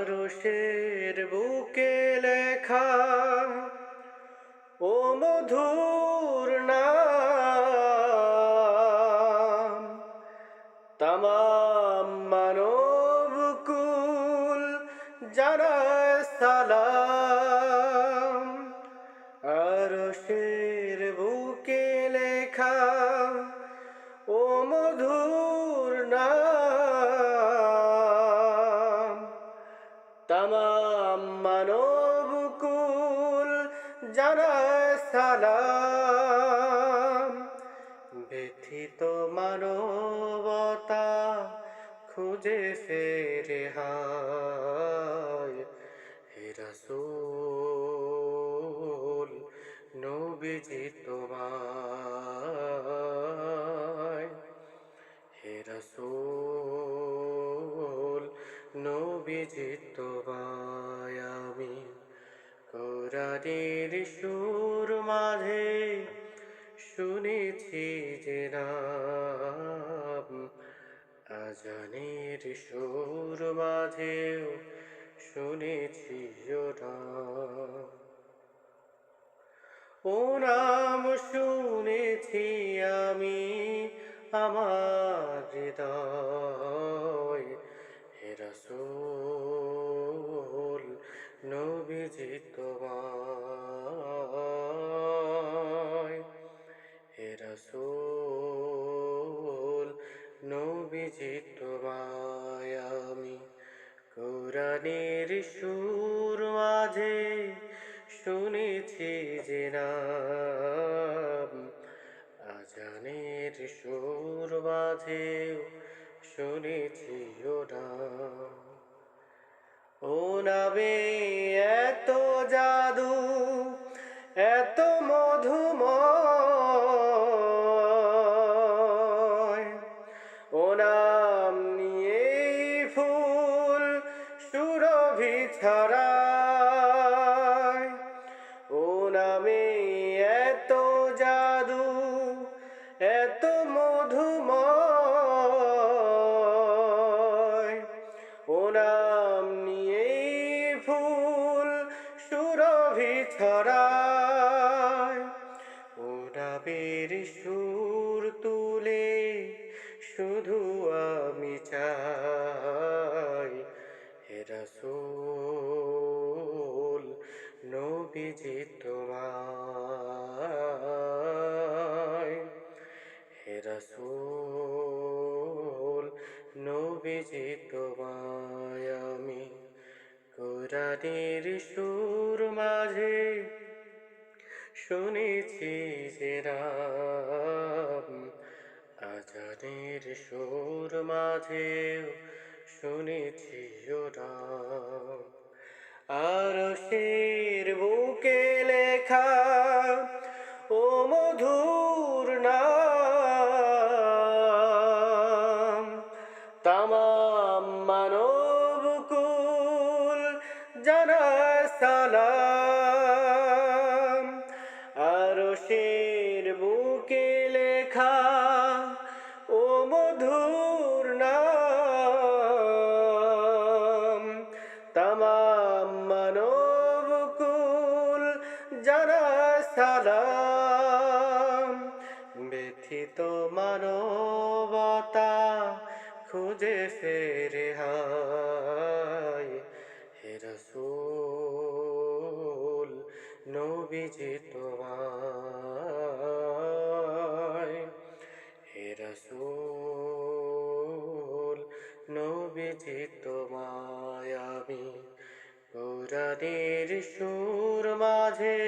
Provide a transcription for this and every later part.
আরশের বুকে লেখা ও মধুর নাম, তামাম মানবকুল জানায় সালাম। আরশের বুকে লেখা ও মধুর নাম, তামাম মানবকুল জানায় সালাম। ব্যথিত মানবতা খুঁজে ফেরে হায়, হে রাসূল নবীজি তোমায়, হে রাসূল নবীজি তোমায়। আমি কোরআনের সুর মাঝে শুনেছি যে নাম, আজানের সুর মাঝেও শুনেছি ও নাম। ও নাম শুনেছি আমি আমার হৃদয়, হে রাসূল নবীজি তোমায়, হে রাসূল নবীজি তোমায়। আমি কোরআনের সুর মাঝে শুনেছি যে নাম, আজানের সুর মাঝেও শুনেছি ও নাম। ও নামে এত জাদু, এত মধুময়, ও নাম নিয়েই ফুল সুরভি ছড়ায়। ও নামে এত জাদু, এত মধুময়, ও নাম নিয়েই ফুল সুরভি ছড়ায়। ও নামের সুর তুলে শুধু আমি চাই, হে রাসূল নবীজি তোমায়, হে রাসূল নবীজি তোমায়। আমি কোরআনের সুর মাঝে শুনেছি যে নাম, আজানের সুর মাঝেও শুনেছি ও নাম। আরশের বুকে লেখা ও মধুর নাম, তামাম মানবকুল জানায় সালাম। আরশের বুকে লেখা ও মধুর নাম, তামাম মানবকুল জানায় সালাম। ব্যথিত মানবতা খুঁজে ফেরে হায়, হে রাসূল নবীজি তোমায়, হে রাসূল নবীজি তোমায়। আমি কোরআনের সুর মাঝে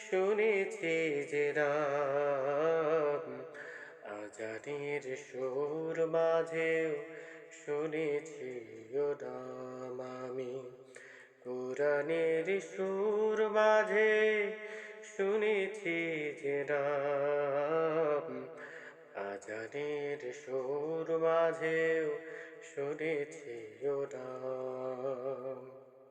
শুনেছি যে নাম, আজানের সুর মাঝেও শুনেছি ও নাম। আমি কোরআনের সুর মাঝে শুনেছি যে নাম, আজানের সুর মাঝেও শুনেছি ও নাম।